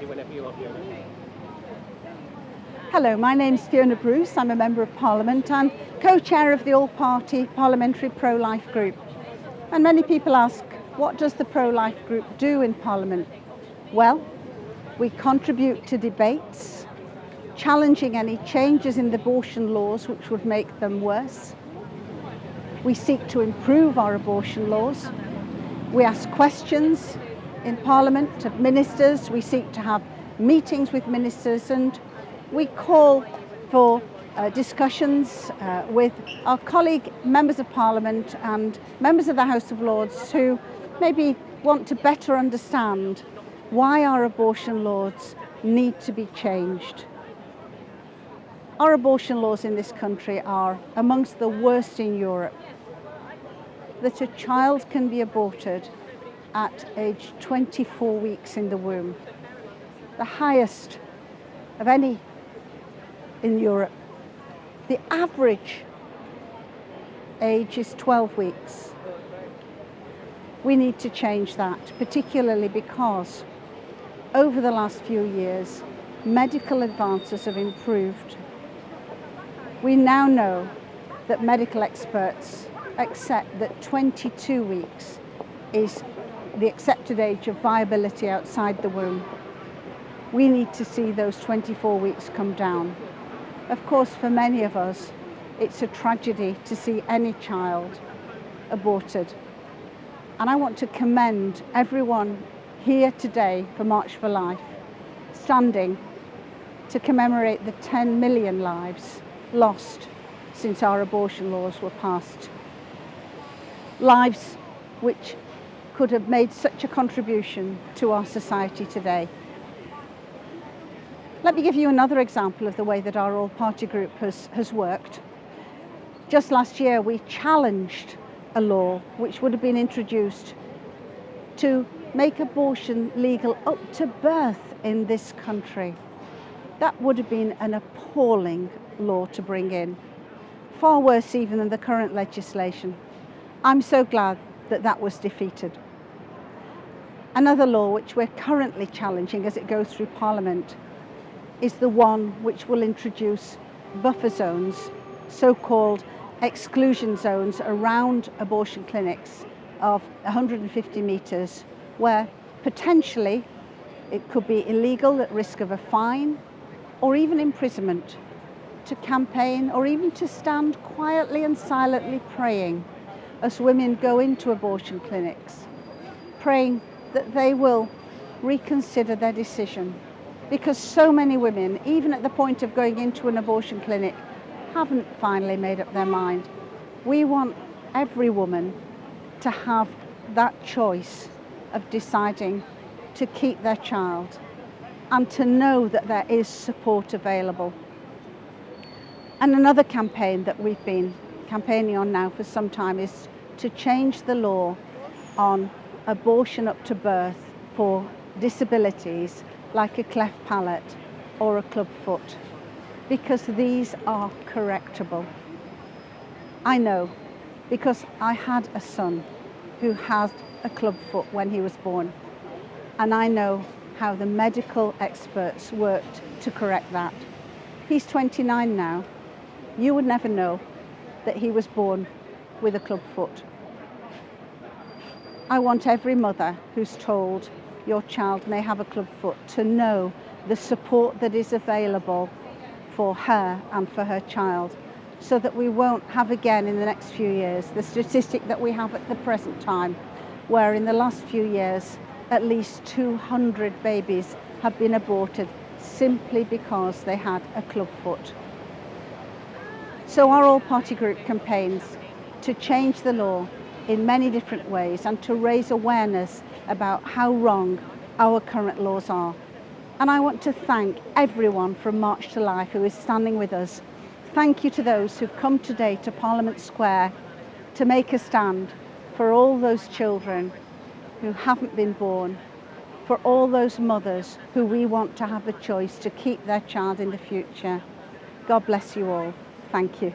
whenever you are, Fiona. Hello, my name's Fiona Bruce. I'm a Member of Parliament and co-chair of the All-Party Parliamentary Pro-Life Group. And many people ask, what does the Pro-Life Group do in Parliament? Well, we contribute to debates, challenging any changes in the abortion laws which would make them worse. We seek to improve our abortion laws. We ask questions in Parliament of ministers. We seek to have meetings with ministers, and we call for discussions with our colleague members of Parliament and members of the House of Lords who maybe want to better understand why our abortion laws need to be changed. Our abortion laws in this country are amongst the worst in Europe. That a child can be aborted at age 24 weeks in the womb, the highest of any in Europe. The average age is 12 weeks. We need to change that, particularly because over the last few years, medical advances have improved. We now know that medical experts accept that 22 weeks is the accepted age of viability outside the womb. We need to see those 24 weeks come down. Of course, for many of us, it's a tragedy to see any child aborted. And I want to commend everyone here today for March for Life, standing to commemorate the 10 million lives lost since our abortion laws were passed. Lives which could have made such a contribution to our society today. Let me give you another example of the way that our all-party group has worked. Just last year we challenged a law which would have been introduced to make abortion legal up to birth in this country. That would have been an appalling law to bring in, far worse even than the current legislation. I'm so glad that that was defeated. Another law which we're currently challenging as it goes through Parliament is the one which will introduce buffer zones, so-called exclusion zones around abortion clinics of 150 metres, where potentially it could be illegal at risk of a fine or even imprisonment, to campaign or even to stand quietly and silently praying as women go into abortion clinics, praying that they will reconsider their decision, because so many women, even at the point of going into an abortion clinic, haven't finally made up their mind. We want every woman to have that choice of deciding to keep their child and to know that there is support available. And another campaign that we've been campaigning on now for some time is to change the law on abortion up to birth for disabilities like a cleft palate or a club foot, because these are correctable. I know, because I had a son who had a club foot when he was born, and I know how the medical experts worked to correct that. He's 29 now. You would never know that he was born with a club foot. I want every mother who's told your child may have a club foot to know the support that is available for her and for her child, so that we won't have again in the next few years the statistic that we have at the present time, where in the last few years at least 200 babies have been aborted simply because they had a club foot. So our all-party group campaigns to change the law in many different ways and to raise awareness about how wrong our current laws are. And I want to thank everyone from March to Life who is standing with us. Thank you to those who've come today to Parliament Square to make a stand for all those children who haven't been born, for all those mothers who we want to have the choice to keep their child in the future. God bless you all. Thank you.